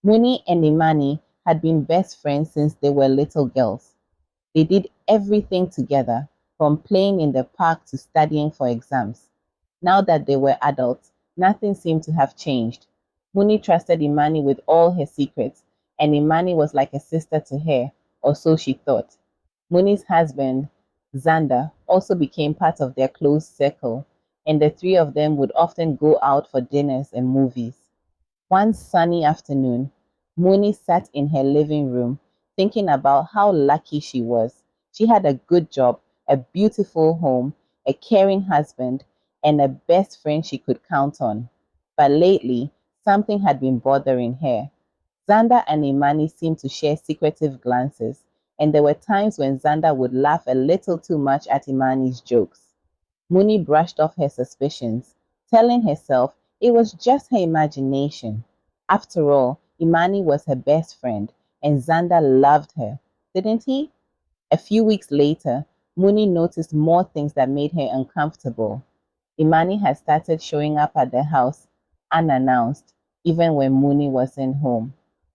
Muni and Imani had been best friends since they were little girls. They did everything together, from playing in the park to studying for exams. Now that they were adults, nothing seemed to have changed. Muni trusted Imani with all her secrets, and Imani was like a sister to her, or so she thought. Muni's husband, Xander, also became part of their close circle, and the three of them would often go out for dinners and movies. One sunny afternoon, Muni sat in her living room thinking about how lucky she was. She had a good job, a beautiful home, a caring husband, and a best friend she could count on. But lately, something had been bothering her. Xander and Imani seemed to share secretive glances, and there were times when Xander would laugh a little too much at Imani's jokes. Muni brushed off her suspicions, telling herself it was just her imagination. After all, Imani was her best friend, and Xander loved her, didn't he? A few weeks later, Muni noticed more things that made her uncomfortable. Imani had started showing up at the house unannounced, even when Muni wasn't home.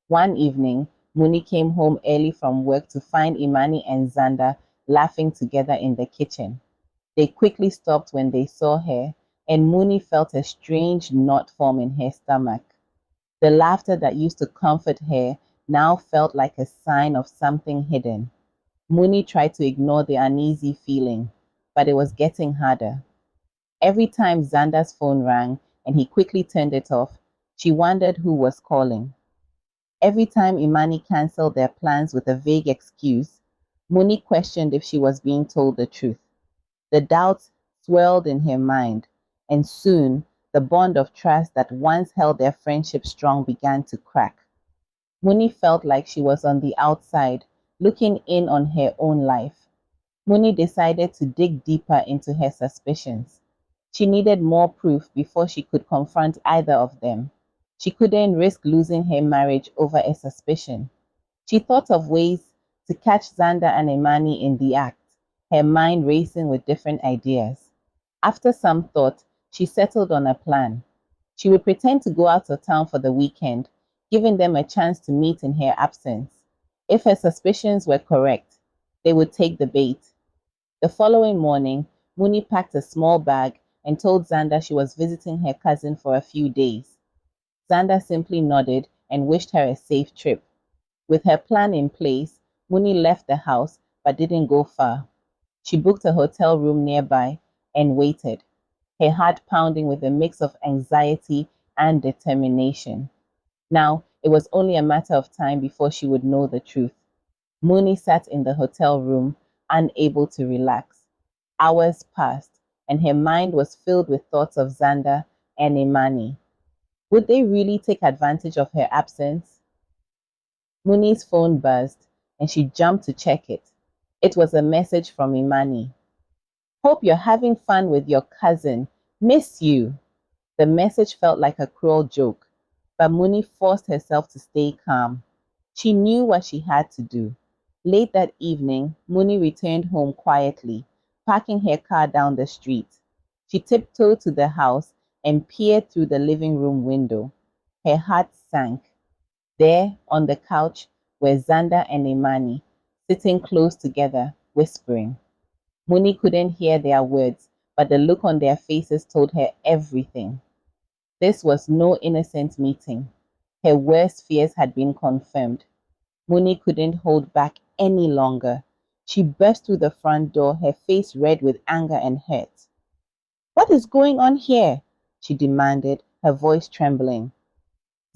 One evening, Muni came home early from work to find Imani and Xander laughing together in the kitchen. They quickly stopped when they saw her, and Muni felt a strange knot form in her stomach. The laughter that used to comfort her now felt like a sign of something hidden. Muni tried to ignore the uneasy feeling, but it was getting harder. Every time Xander's phone rang and he quickly turned it off, she wondered who was calling. Every time Imani cancelled their plans with a vague excuse, Muni questioned if she was being told the truth. The doubts swirled in her mind, and soon the bond of trust that once held their friendship strong began to crack. Muni felt like she was on the outside, looking in on her own life. Muni decided to dig deeper into her suspicions. She needed more proof before she could confront either of them. She couldn't risk losing her marriage over a suspicion. She thought of ways to catch Xander and Imani in the act, her mind racing with different ideas. After some thought, she settled on a plan. She would pretend to go out of town for the weekend, giving them a chance to meet in her absence. If her suspicions were correct, they would take the bait. The following morning, Muni packed a small bag and told Xander she was visiting her cousin for a few days. Xander simply nodded and wished her a safe trip. With her plan in place, Muni left the house but didn't go far. She booked a hotel room nearby and waited, her heart pounding with a mix of anxiety and determination. Now, it was only a matter of time before she would know the truth. Muni sat in the hotel room, unable to relax. Hours passed, and her mind was filled with thoughts of Xander and Imani. Would they really take advantage of her absence? Muni's phone buzzed, and she jumped to check it. It was a message from Imani. Hope you're having fun with your cousin. Miss you. The message felt like a cruel joke, but Muni forced herself to stay calm. She knew what she had to do. Late that evening, Muni returned home quietly, parking her car down the street. She tiptoed to the house and peered through the living room window. Her heart sank. There, on the couch, were Xander and Imani, sitting close together, whispering. Muni couldn't hear their words, but the look on their faces told her everything. This was no innocent meeting. Her worst fears had been confirmed. Muni couldn't hold back any longer. She burst through the front door, her face red with anger and hurt. What is going on here? She demanded, her voice trembling.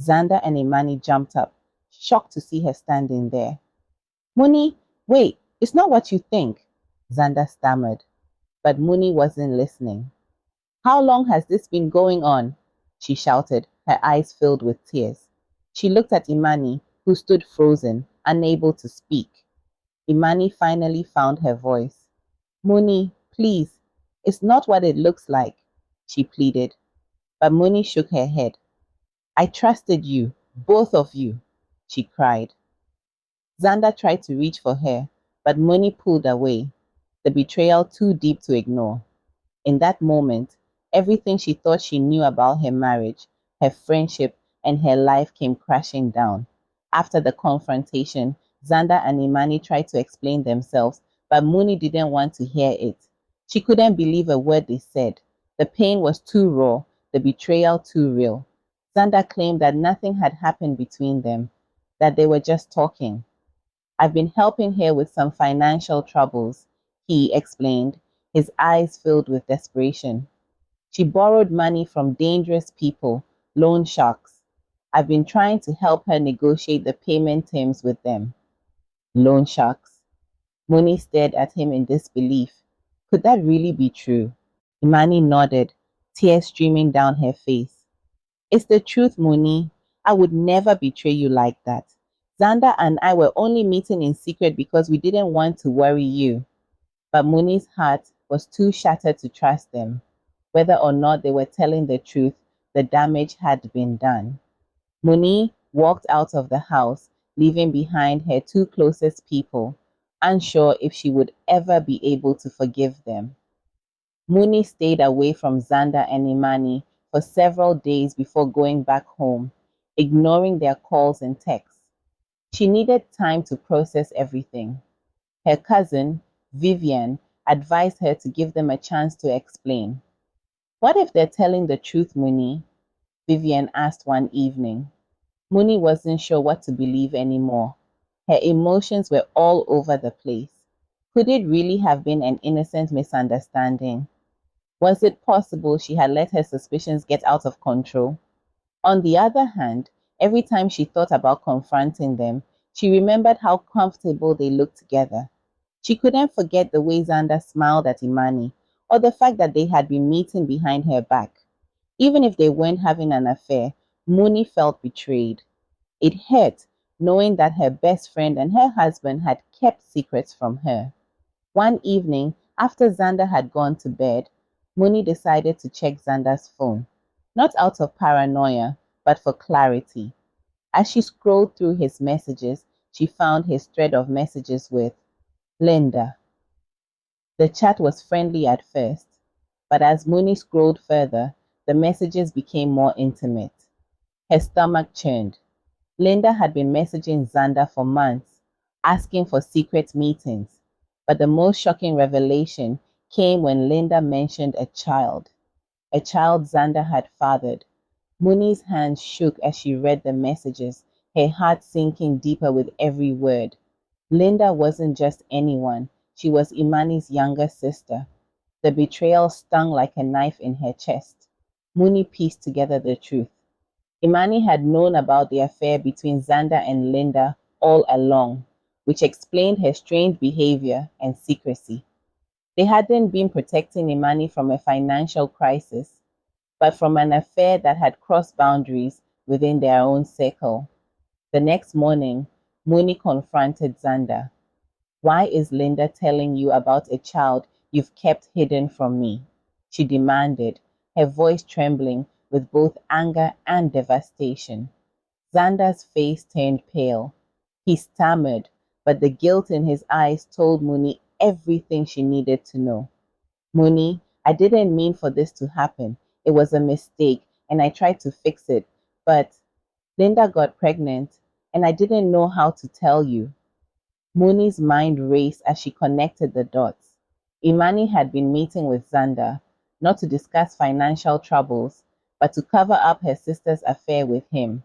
Xander and Imani jumped up, shocked to see her standing there. Muni, wait, it's not what you think, Xander stammered. But Muni wasn't listening. How long has this been going on? She shouted, her eyes filled with tears. She looked at Imani, who stood frozen, unable to speak. Imani finally found her voice. Muni, please, it's not what it looks like, she pleaded. But Muni shook her head. I trusted you, both of you, she cried. Xander tried to reach for her, but Muni pulled away, the betrayal too deep to ignore. In that moment, everything she thought she knew about her marriage, her friendship, and her life came crashing down. After the confrontation, Xander and Imani tried to explain themselves, but Muni didn't want to hear it. She couldn't believe a word they said. The pain was too raw, the betrayal too real. Xander claimed that nothing had happened between them, that they were just talking. I've been helping her with some financial troubles, he explained, his eyes filled with desperation. She borrowed money from dangerous people, loan sharks. I've been trying to help her negotiate the payment terms with them. Loan sharks. Moni stared at him in disbelief. Could that really be true? Imani nodded, tears streaming down her face. It's the truth, Moni. I would never betray you like that. Xander and I were only meeting in secret because we didn't want to worry you. But Muni's heart was too shattered to trust them. Whether or not they were telling the truth, the damage had been done. Muni walked out of the house, leaving behind her two closest people, unsure if she would ever be able to forgive them. Muni stayed away from Xander and Imani for several days before going back home, ignoring their calls and texts. She needed time to process everything. Her cousin, Vivian, advised her to give them a chance to explain. What if they're telling the truth, Muni? Vivian asked one evening. Muni wasn't sure what to believe anymore. Her emotions were all over the place. Could it really have been an innocent misunderstanding? Was it possible she had let her suspicions get out of control? On the other hand, every time she thought about confronting them, she remembered how comfortable they looked together. She couldn't forget the way Xander smiled at Imani, or the fact that they had been meeting behind her back. Even if they weren't having an affair, Muni felt betrayed. It hurt knowing that her best friend and her husband had kept secrets from her. One evening, after Xander had gone to bed, Muni decided to check Xander's phone, not out of paranoia, but for clarity. As she scrolled through his messages, she found his thread of messages with Linda. The chat was friendly at first, but as Muni scrolled further, the messages became more intimate. Her stomach churned. Linda had been messaging Xander for months, asking for secret meetings, but the most shocking revelation came when Linda mentioned a child Xander had fathered. Muni's hands shook as she read the messages, her heart sinking deeper with every word. Linda wasn't just anyone, she was Imani's younger sister. The betrayal stung like a knife in her chest. Muni pieced together the truth. Imani had known about the affair between Xander and Linda all along, which explained her strange behavior and secrecy. They hadn't been protecting Imani from a financial crisis, but from an affair that had crossed boundaries within their own circle. The next morning, Muni confronted Xander. Why is Linda telling you about a child you've kept hidden from me? She demanded, her voice trembling with both anger and devastation. Xander's face turned pale. He stammered, but the guilt in his eyes told Muni everything she needed to know. Muni, I didn't mean for this to happen. It was a mistake, and I tried to fix it. But Linda got pregnant, and I didn't know how to tell you. Muni's mind raced as she connected the dots. Imani had been meeting with Xander, not to discuss financial troubles, but to cover up her sister's affair with him.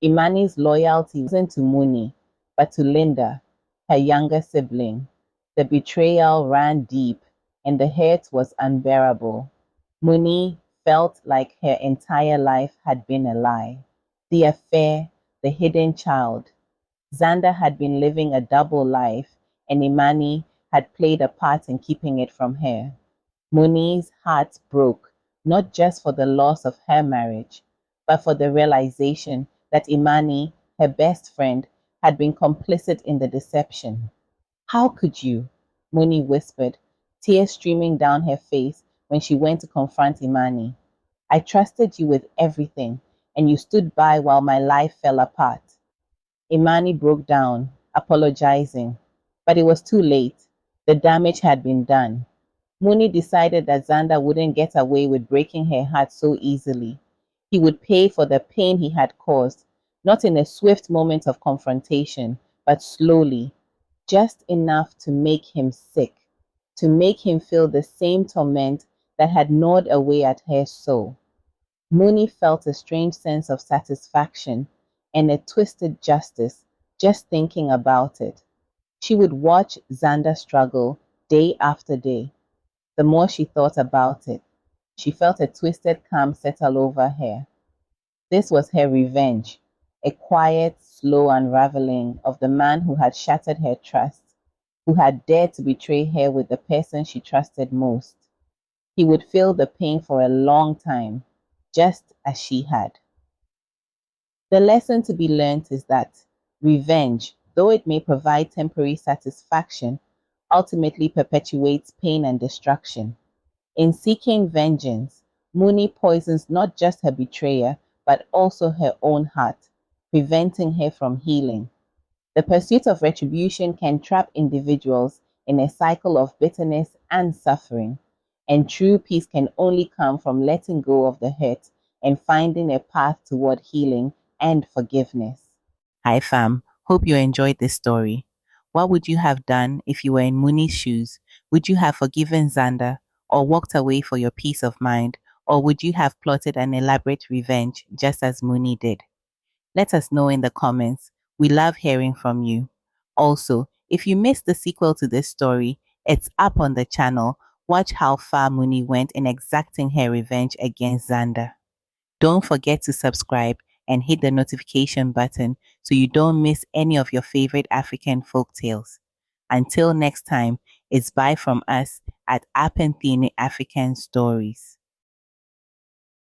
Imani's loyalty wasn't to Muni, but to Linda, her younger sibling. The betrayal ran deep, and the hurt was unbearable. Muni felt like her entire life had been a lie. The affair, the hidden child. Xander had been living a double life, and Imani had played a part in keeping it from her. Muni's heart broke, not just for the loss of her marriage, but for the realization that Imani, her best friend, had been complicit in the deception. How could you? Muni whispered, tears streaming down her face when she went to confront Imani. I trusted you with everything, and you stood by while my life fell apart. Imani broke down, apologizing, but it was too late. The damage had been done. Muni decided that Xander wouldn't get away with breaking her heart so easily. He would pay for the pain he had caused, not in a swift moment of confrontation, but slowly, just enough to make him sick, to make him feel the same torment that had gnawed away at her soul. Muni felt a strange sense of satisfaction and a twisted justice just thinking about it. She would watch Xander struggle day after day. The more she thought about it, she felt a twisted calm settle over her. This was her revenge, a quiet, slow unraveling of the man who had shattered her trust, who had dared to betray her with the person she trusted most. He would feel the pain for a long time, just as she had. The lesson to be learned is that revenge, though it may provide temporary satisfaction, ultimately perpetuates pain and destruction. In seeking vengeance, Muni poisons not just her betrayer, but also her own heart, preventing her from healing. The pursuit of retribution can trap individuals in a cycle of bitterness and suffering, and true peace can only come from letting go of the hurt and finding a path toward healing and forgiveness. Hi, fam. Hope you enjoyed this story. What would you have done if you were in Muni's shoes? Would you have forgiven Xander or walked away for your peace of mind? Or would you have plotted an elaborate revenge just as Muni did? Let us know in the comments. We love hearing from you. Also, if you missed the sequel to this story, it's up on the channel. Watch how far Muni went in exacting her revenge against Xander. Don't forget to subscribe and hit the notification button so you don't miss any of your favorite African folk tales. Until next time, it's bye from us at Apenthene African Stories.